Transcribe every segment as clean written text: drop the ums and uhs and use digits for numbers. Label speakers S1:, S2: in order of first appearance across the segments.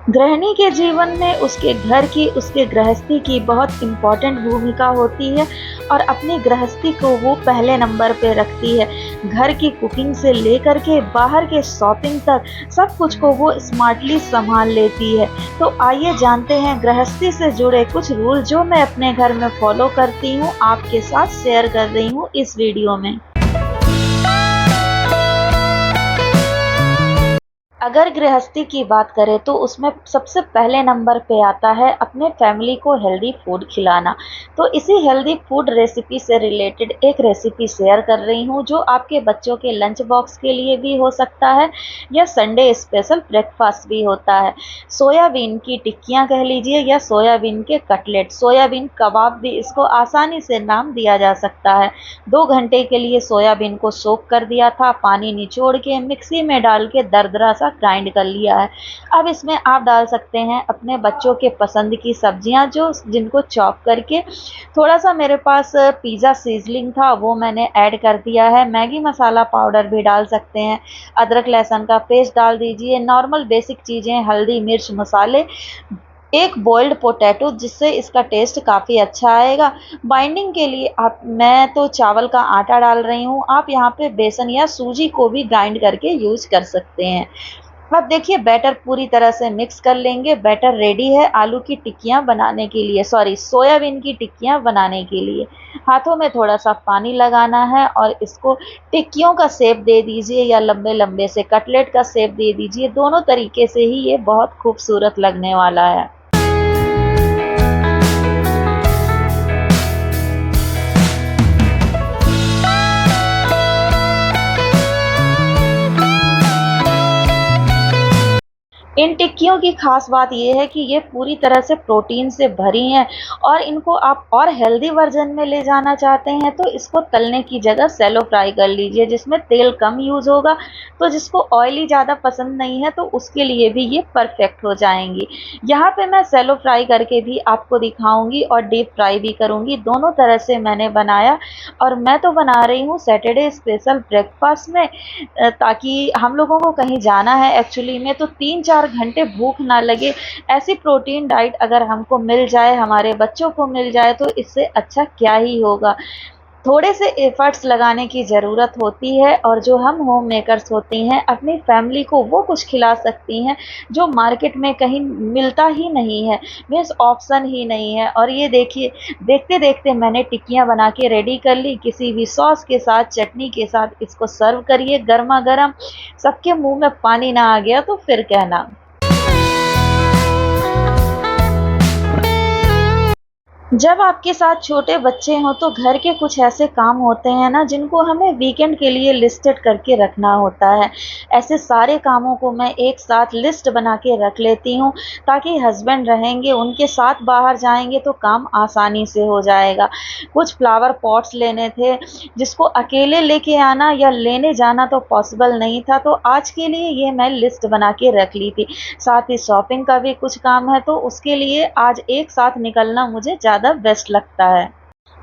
S1: गृहिणी के जीवन में उसके घर की, उसके गृहस्थी की बहुत इम्पोर्टेंट भूमिका होती है और अपनी गृहस्थी को वो पहले नंबर पे रखती है। घर की कुकिंग से लेकर के बाहर के शॉपिंग तक सब कुछ को वो स्मार्टली संभाल लेती है। तो आइए जानते हैं गृहस्थी से जुड़े कुछ रूल जो मैं अपने घर में फॉलो करती हूँ, आपके साथ शेयर कर रही हूँ इस वीडियो में। अगर गृहस्थी की बात करें तो उसमें सबसे पहले नंबर पे आता है अपने फैमिली को हेल्दी फूड खिलाना। तो इसी हेल्दी फूड रेसिपी से रिलेटेड एक रेसिपी शेयर कर रही हूँ जो आपके बच्चों के लंच बॉक्स के लिए भी हो सकता है या संडे स्पेशल ब्रेकफास्ट भी होता है। सोयाबीन की टिक्कियाँ कह लीजिए या सोयाबीन के कटलेट, सोयाबीन कबाब भी इसको आसानी से नाम दिया जा सकता है। 2 घंटे के लिए सोयाबीन को सोक कर दिया था, पानी निचोड़ के मिक्सी में डाल के दरदरा सा ग्राइंड कर लिया है। अब इसमें आप डाल सकते हैं अपने बच्चों के पसंद की सब्जियां जो जिनको चॉप करके, थोड़ा सा मेरे पास पिज़्ज़ा सीजलिंग था वो मैंने ऐड कर दिया है। मैगी मसाला पाउडर भी डाल सकते हैं, अदरक लहसुन का पेस्ट डाल दीजिए, नॉर्मल बेसिक चीज़ें हल्दी मिर्च मसाले, एक बॉइल्ड पोटैटो जिससे इसका टेस्ट काफ़ी अच्छा आएगा। बाइंडिंग के लिए मैं तो चावल का आटा डाल रही हूँ, आप यहाँ पे बेसन या सूजी को भी ग्राइंड करके यूज कर सकते हैं। अब देखिए बैटर पूरी तरह से मिक्स कर लेंगे। बैटर रेडी है आलू की टिक्कियाँ बनाने के लिए, सॉरी सोयाबीन की टिक्कियाँ बनाने के लिए। हाथों में थोड़ा सा पानी लगाना है और इसको टिक्कियों का शेप दे दीजिए या लंबे लंबे से कटलेट का शेप दे दीजिए। दोनों तरीके से ही ये बहुत खूबसूरत लगने वाला है। इन टिक्कियों की खास बात ये है कि ये पूरी तरह से प्रोटीन से भरी हैं और इनको आप और हेल्दी वर्जन में ले जाना चाहते हैं तो इसको तलने की जगह सैलो फ्राई कर लीजिए जिसमें तेल कम यूज़ होगा। तो जिसको ऑयली ज़्यादा पसंद नहीं है तो उसके लिए भी ये परफेक्ट हो जाएंगी। यहाँ पे मैं सैलो फ्राई करके भी आपको दिखाऊंगी और डीप फ्राई भी करूँगी, दोनों तरह से मैंने बनाया। और मैं तो बना रही हूँ सैटरडे स्पेशल ब्रेकफास्ट में, ताकि हम लोगों को कहीं जाना है एक्चुअली में तो 3-4 घंटे भूख ना लगे। ऐसी प्रोटीन डाइट अगर हमको मिल जाए, हमारे बच्चों को मिल जाए तो इससे अच्छा क्या ही होगा। थोड़े से एफर्ट्स लगाने की ज़रूरत होती है और जो हम होम मेकर्स होती हैं अपनी फैमिली को वो कुछ खिला सकती हैं जो मार्केट में कहीं मिलता ही नहीं है, मीन्स ऑप्शन ही नहीं है। और ये देखिए देखते देखते मैंने टिक्कियाँ बना के रेडी कर ली। किसी भी सॉस के साथ, चटनी के साथ इसको सर्व करिए गर्मा गर्म। सबके मुंह में पानी ना आ गया तो फिर कहना। जब आपके साथ छोटे बच्चे हों तो घर के कुछ ऐसे काम होते हैं ना जिनको हमें वीकेंड के लिए लिस्टेड करके रखना होता है। ऐसे सारे कामों को मैं एक साथ लिस्ट बना के रख लेती हूँ ताकि हस्बैंड रहेंगे, उनके साथ बाहर जाएंगे तो काम आसानी से हो जाएगा। कुछ फ्लावर पॉट्स लेने थे जिसको अकेले लेके आना या लेने जाना तो पॉसिबल नहीं था, तो आज के लिए ये मैं लिस्ट बना के रख ली थी। साथ ही शॉपिंग का भी कुछ काम है तो उसके लिए आज एक साथ निकलना मुझे ज़्यादा बेस्ट लगता है।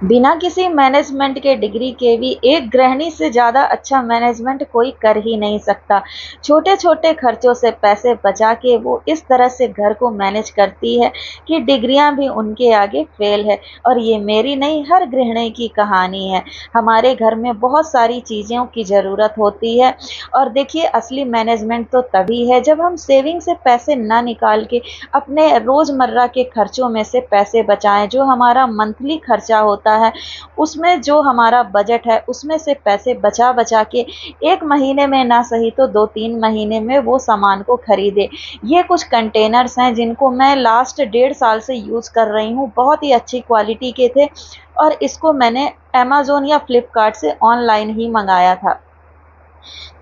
S1: बिना किसी मैनेजमेंट के डिग्री के भी एक गृहिणी से ज़्यादा अच्छा मैनेजमेंट कोई कर ही नहीं सकता। छोटे छोटे खर्चों से पैसे बचा के वो इस तरह से घर को मैनेज करती है कि डिग्रियां भी उनके आगे फेल है। और ये मेरी नहीं, हर गृहिणी की कहानी है। हमारे घर में बहुत सारी चीज़ों की ज़रूरत होती है और देखिए असली मैनेजमेंट तो तभी है जब हम सेविंग से पैसे ना निकाल के अपने रोज़मर्रा के खर्चों में से पैसे बचाएं। जो हमारा मंथली खर्चा होता है उसमें जो हमारा बजट है उसमें से पैसे बचा बचा के एक महीने में ना सही तो 2-3 महीने में वो सामान को खरीदे। ये कुछ कंटेनर्स हैं जिनको मैं लास्ट 1.5 साल से यूज़ कर रही हूँ, बहुत ही अच्छी क्वालिटी के थे और इसको मैंने अमेज़न या फ्लिपकार्ट से ऑनलाइन ही मंगाया था।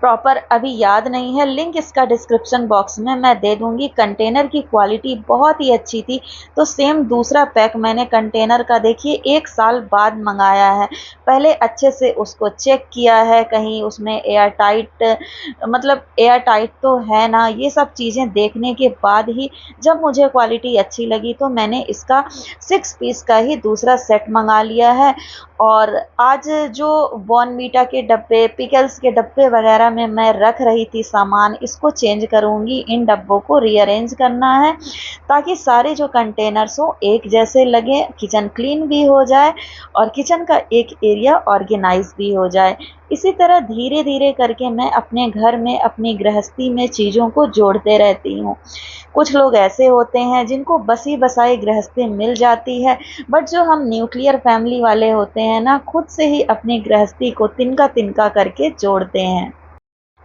S1: प्रॉपर अभी याद नहीं है, लिंक इसका डिस्क्रिप्शन बॉक्स में मैं दे दूंगी। कंटेनर की क्वालिटी बहुत ही अच्छी थी। तो सेम दूसरा पैक मैंने कंटेनर का देखिए 1 साल बाद मंगाया है। पहले अच्छे से उसको चेक किया है, कहीं उसमें एयर टाइट, मतलब एयर टाइट तो है ना, ये सब चीज़ें देखने के बाद ही जब मुझे क्वालिटी अच्छी लगी तो मैंने इसका 6 पीस का ही दूसरा सेट मंगा लिया है। और आज जो बॉर्नवीटा के डब्बे, पिकल्स के डब्बे वगैरह में मैं रख रही थी सामान, इसको चेंज करूँगी, इन डब्बों को रीअरेंज करना है ताकि सारे जो कंटेनर्स हों एक जैसे लगें, किचन क्लीन भी हो जाए और किचन का एक एरिया ऑर्गेनाइज भी हो जाए। इसी तरह धीरे-धीरे करके मैं अपने घर में, अपनी गृहस्थी में चीज़ों को जोड़ते रहती हूँ। कुछ लोग ऐसे होते हैं जिनको बसी-बसाई गृहस्थी मिल जाती है, बट जो हम न्यूक्लियर फैमिली वाले होते हैं ना, खुद से ही अपनी गृहस्थी को तिनका-तिनका करके जोड़ते हैं।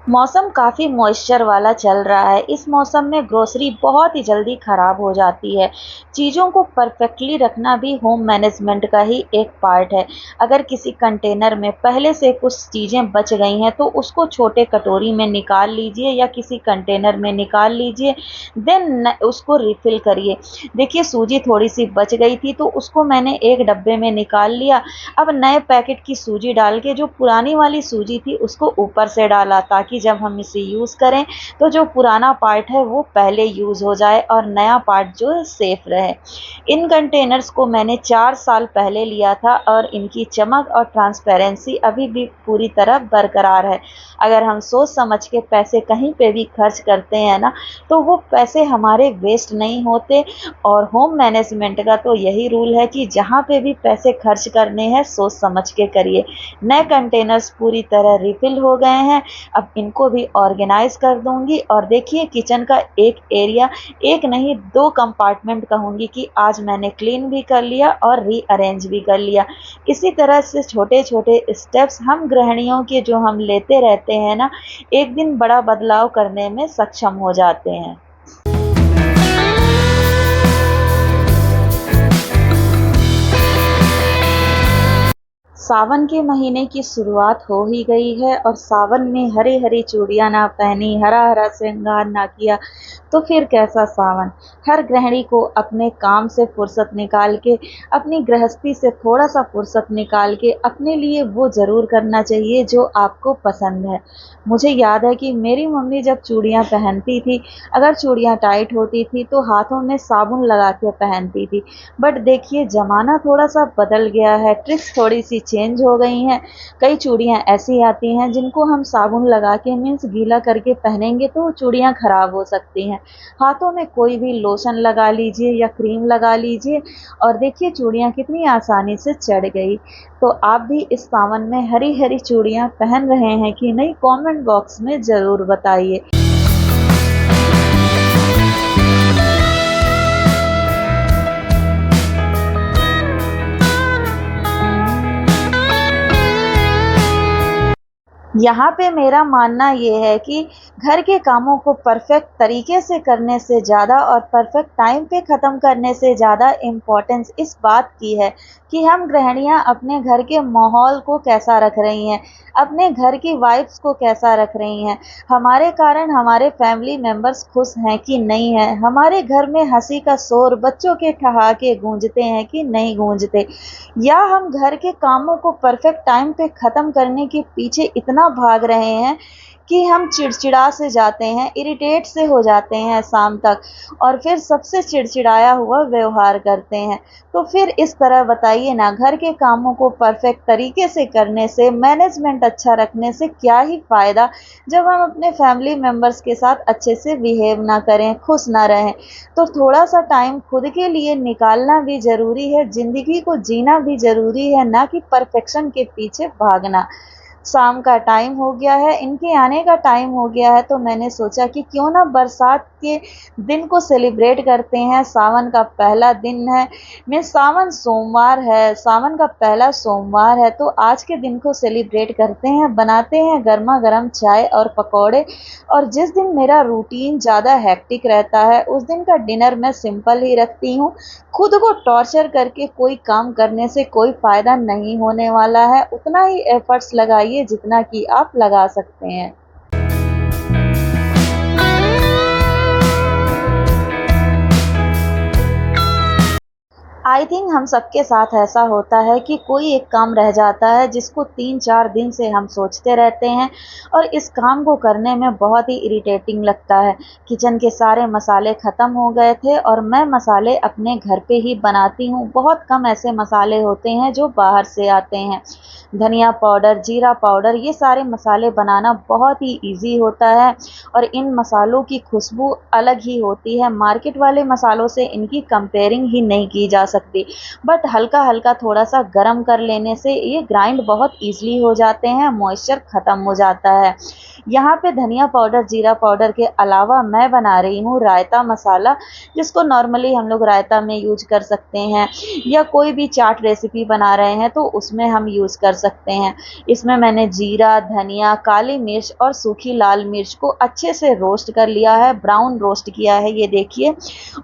S1: मौसम काफ़ी मॉइस्चर वाला चल रहा है। इस मौसम में ग्रोसरी बहुत ही जल्दी ख़राब हो जाती है। चीज़ों को परफेक्टली रखना भी होम मैनेजमेंट का ही एक पार्ट है। अगर किसी कंटेनर में पहले से कुछ चीज़ें बच गई हैं, तो उसको छोटे कटोरी में निकाल लीजिए या किसी कंटेनर में निकाल लीजिए, देन उसको रिफ़िल करिए। देखिए सूजी थोड़ी-सी बच गई थी, तो उसको मैंने एक डब्बे में निकाल लिया। अब नए पैकेट की सूजी डाल के जो पुरानी वाली सूजी थी, उसको ऊपर से डाला ताकि जब हम इसे यूज़ करें तो जो पुराना पार्ट है वो पहले यूज़ हो जाए और नया पार्ट जो है सेफ रहे। इन कंटेनर्स को मैंने 4 साल पहले लिया था और इनकी चमक और ट्रांसपेरेंसी अभी भी पूरी तरह बरकरार है। अगर हम सोच समझ के पैसे कहीं पे भी खर्च करते हैं ना, तो वो पैसे हमारे वेस्ट नहीं होते। और होम मैनेजमेंट का तो यही रूल है कि जहाँ पे भी पैसे खर्च करने हैं सोच समझ के करिए। नए कंटेनर्स पूरी तरह रिफिल हो गए हैं, अब इनको भी ऑर्गेनाइज कर दूंगी और देखिए किचन का एक एरिया, एक नहीं 2 कंपार्टमेंट कहूँगी कि आज मैंने क्लीन भी कर लिया और रीअरेंज भी कर लिया। इसी तरह से छोटे-छोटे स्टेप्स हम गृहिणियों के जो हम लेते रहते हैं ना, एक दिन बड़ा बदलाव करने में सक्षम हो जाते हैं। सावन के महीने की शुरुआत हो ही गई है और सावन में हरी-हरी चूड़ियाँ ना पहनी, हरा-हरा श्रृंगार ना किया, तो फिर कैसा सावन। हर गृहिणी को अपने काम से फुर्सत निकाल के, अपनी गृहस्थी से थोड़ा-सा फुर्सत निकाल के अपने लिए वो ज़रूर करना चाहिए जो आपको पसंद है। मुझे याद है कि मेरी मम्मी जब चूड़ियाँ पहनती थी, अगर चूड़ियाँ टाइट होती थी तो हाथों में साबुन लगा के पहनती थी। बट देखिए ज़माना थोड़ा-सा बदल गया है, ट्रिक्स थोड़ी-सी चेंज हो गई हैं। कई चूड़ियाँ ऐसी आती हैं जिनको हम साबुन लगा के मीन्स गीला करके पहनेंगे तो चूड़ियाँ खराब हो सकती हैं। हाथों में कोई भी लोशन लगा लीजिए या क्रीम लगा लीजिए और देखिए चूड़ियाँ कितनी आसानी से चढ़ गई। तो आप भी इस सावन में हरी-हरी चूड़ियाँ पहन रहे हैं कि नहीं? कमेंट बॉक्स में ज़रूर बताइए। यहाँ पे मेरा मानना ये है कि घर के कामों को परफेक्ट तरीके से करने से ज़्यादा और परफेक्ट टाइम पे ख़त्म करने से ज़्यादा इम्पोर्टेंस इस बात की है कि हम गृहिणियाँ अपने घर के माहौल को कैसा रख रही हैं, अपने घर की वाइब्स को कैसा रख रही हैं। हमारे कारण हमारे फैमिली मेंबर्स खुश हैं कि नहीं हैं, हमारे घर में हँसी का शोर, बच्चों के ठहाके गूंजते हैं कि नहीं गूंजते, या हम घर के कामों को परफेक्ट टाइम पे ख़त्म करने के पीछे इतना भाग रहे हैं कि हम चिड़चिड़ा से जाते हैं, इरिटेट से हो जाते हैं शाम तक और फिर सबसे चिड़चिड़ाया हुआ व्यवहार करते हैं। तो फिर इस तरह बताइए ना, घर के कामों को परफेक्ट तरीके से करने से, मैनेजमेंट अच्छा रखने से क्या ही फ़ायदा जब हम अपने फैमिली मेंबर्स के साथ अच्छे से बिहेव ना करें, खुश ना रहें। तो थोड़ा-सा टाइम खुद के लिए निकालना भी ज़रूरी है, ज़िंदगी को जीना भी ज़रूरी है, ना कि परफेक्शन के पीछे भागना। शाम का टाइम हो गया है, इनके आने का टाइम हो गया है, तो मैंने सोचा कि क्यों ना बरसात के दिन को सेलिब्रेट करते हैं। सावन का पहला दिन है, सावन सोमवार है, सावन का पहला सोमवार है, तो आज के दिन को सेलिब्रेट करते हैं, बनाते हैं गरमा-गरम चाय और पकौड़े। और जिस दिन मेरा रूटीन ज़्यादा हेक्टिक रहता है, उस दिन का डिनर मैं सिंपल ही रखती हूँ। खुद को टॉर्चर करके कोई काम करने से कोई फ़ायदा नहीं होने वाला है, उतना ही एफ़र्ट्स लगाइए जितना कि आप लगा सकते हैं। आई थिंक हम सबके साथ ऐसा होता है कि कोई एक काम रह जाता है जिसको 3-4 दिन से हम सोचते रहते हैं और इस काम को करने में बहुत ही इरिटेटिंग लगता है। किचन के सारे मसाले ख़त्म हो गए थे और मैं मसाले अपने घर पे ही बनाती हूँ। बहुत कम ऐसे मसाले होते हैं जो बाहर से आते हैं। धनिया पाउडर, जीरा पाउडर, ये सारे मसाले बनाना बहुत ही ईज़ी होता है और इन मसालों की खुशबू अलग ही होती है। मार्केट वाले मसालों से इनकी कंपेयरिंग ही नहीं की जा सकती। बट हल्का-हल्का थोड़ा-सा गरम कर लेने से ये ग्राइंड बहुत ईज़िली हो जाते हैं, मॉइस्चर ख़त्म हो जाता है। यहाँ पे धनिया पाउडर, जीरा पाउडर के अलावा मैं बना रही हूँ रायता मसाला, जिसको नॉर्मली हम लोग रायता में यूज़ कर सकते हैं या कोई भी चाट रेसिपी बना रहे हैं तो उसमें हम यूज़ कर सकते हैं। इसमें मैंने जीरा, धनिया, काली मिर्च और सूखी लाल मिर्च को अच्छे से रोस्ट कर लिया है, ब्राउन रोस्ट किया है, ये देखिए।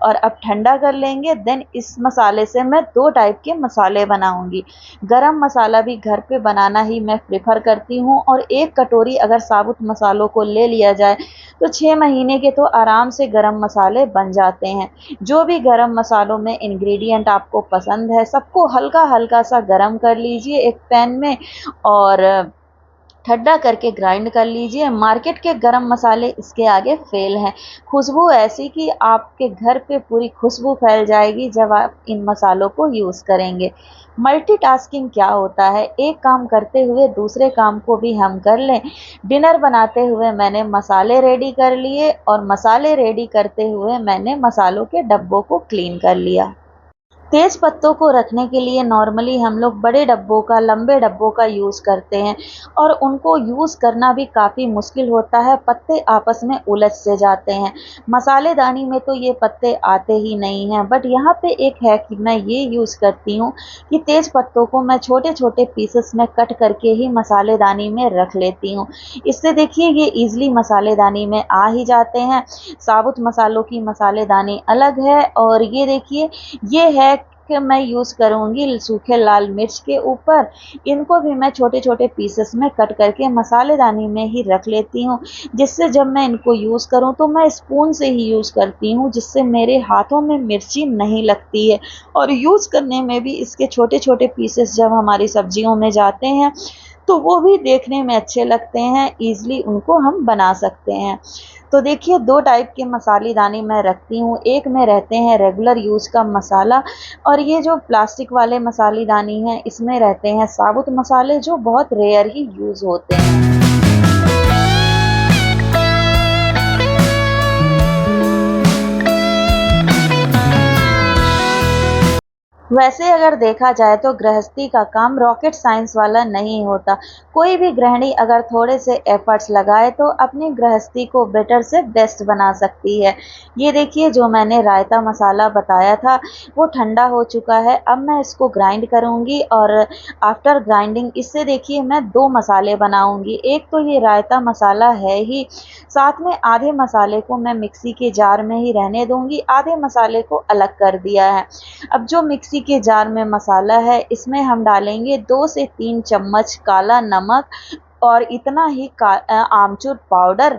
S1: और अब ठंडा कर लेंगे। देन इस मसाले से मैं 2 टाइप के मसाले बनाऊंगी। गरम मसाला भी घर पे बनाना ही मैं प्रेफर करती हूँ और 1 कटोरी अगर साबुत मसालों को ले लिया जाए तो 6 महीने के तो आराम से गरम मसाले बन जाते हैं। जो भी गरम मसालों में इंग्रेडिएंट आपको पसंद है, सबको हल्का-हल्का सा गरम कर लीजिए एक पैन में और ठंडा करके ग्राइंड कर लीजिए। मार्केट के गरम मसाले इसके आगे फेल हैं। खुशबू ऐसी कि आपके घर पे पूरी खुशबू फैल जाएगी जब आप इन मसालों को यूज़ करेंगे। मल्टीटास्किंग क्या होता है? एक काम करते हुए दूसरे काम को भी हम कर लें। डिनर बनाते हुए मैंने मसाले रेडी कर लिए और मसाले रेडी करते हुए मैंने मसालों के डब्बों को क्लीन कर लिया। तेज पत्तों को रखने के लिए नॉर्मली हम लोग बड़े डब्बों का, लंबे डब्बों का यूज़ करते हैं और उनको यूज़ करना भी काफ़ी मुश्किल होता है, पत्ते आपस में उलझ से जाते हैं। मसालेदानी में तो ये पत्ते आते ही नहीं हैं, बट यहाँ पे एक है कि मैं ये यूज़ करती हूँ कि तेज पत्तों को मैं छोटे-छोटे पीसेस में कट करके ही मसालेदानी में रख लेती हूँ। इससे देखिए ये ईज़िली मसालेदानी में आ ही जाते हैं। साबुत मसालों की मसालेदानी अलग है और ये देखिए ये है कि मैं यूज़ करूँगी सूखे लाल मिर्च के ऊपर। इनको भी मैं छोटे-छोटे पीसेस में कट करके मसालेदानी में ही रख लेती हूँ, जिससे जब मैं इनको यूज़ करूँ तो मैं स्पून से ही यूज़ करती हूँ, जिससे मेरे हाथों में मिर्ची नहीं लगती है और यूज़ करने में भी इसके छोटे-छोटे पीसेस जब हमारी सब्जियों में जाते हैं, तो वो भी देखने में अच्छे लगते हैं, ईज़िली उनको हम बना सकते हैं। तो देखिए 2 टाइप के मसालेदानी मैं रखती हूँ, एक में रहते हैं रेगुलर यूज़ का मसाला और ये जो प्लास्टिक वाले मसालेदानी हैं, इसमें रहते हैं साबुत मसाले जो बहुत रेयर ही यूज़ होते हैं। वैसे अगर देखा जाए तो गृहस्थी का काम रॉकेट साइंस वाला नहीं होता। कोई भी गृहिणी अगर थोड़े से एफर्ट्स लगाए तो अपनी गृहस्थी को बेटर से बेस्ट बना सकती है। ये देखिए जो मैंने रायता मसाला बताया था वो ठंडा हो चुका है। अब मैं इसको ग्राइंड करूँगी और आफ्टर ग्राइंडिंग इससे देखिए मैं 2 मसाले बनाऊँगी। एक तो ये रायता मसाला है ही, साथ में आधे मसाले को मैं मिक्सी के जार में ही रहने दूँगी, आधे मसाले को अलग कर दिया है। अब जो मिक्सी के जार में मसाला है इसमें हम डालेंगे 2 से 3 चम्मच काला नमक और इतना ही आमचूर पाउडर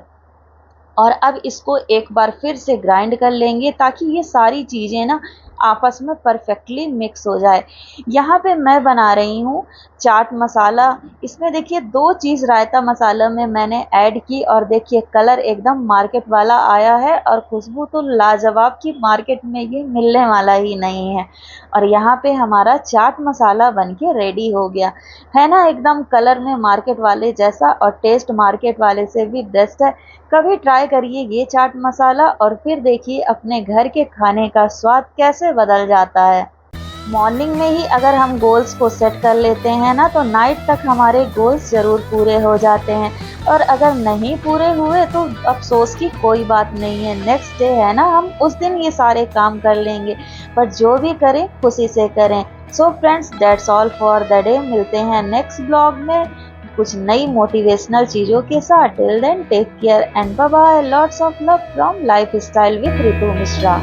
S1: और अब इसको एक बार फिर से ग्राइंड कर लेंगे ताकि ये सारी चीज़ें ना आपस में परफेक्टली मिक्स हो जाए। यहाँ पे मैं बना रही हूँ चाट मसाला। इसमें देखिए 2 चीज़ रायता मसाला में मैंने ऐड की और देखिए कलर एकदम मार्केट वाला आया है और खुशबू तो लाजवाब की मार्केट में ये मिलने वाला ही नहीं है। और यहाँ पे हमारा चाट मसाला बनके रेडी हो गया है ना, एकदम कलर में मार्केट वाले जैसा और टेस्ट मार्केट वाले से भी बेस्ट है। कभी ट्राई करिए ये चाट मसाला और फिर देखिए अपने घर के खाने का स्वाद कैसे बदल जाता है। मॉर्निंग में ही अगर हम गोल्स को सेट कर लेते हैं ना तो नाइट तक हमारे गोल्स ज़रूर पूरे हो जाते हैं और अगर नहीं पूरे हुए तो अफ़सोस की कोई बात नहीं है, नेक्स्ट डे है ना, हम उस दिन ये सारे काम कर लेंगे। पर जो भी करें खुशी से करें। So friends that's all for the day. मिलते हैं नेक्स्ट ब्लॉग में कुछ नई मोटिवेशनल चीज़ों के साथ। Till then take care and bye bye. Lots of love from lifestyle with Ritu Mishra.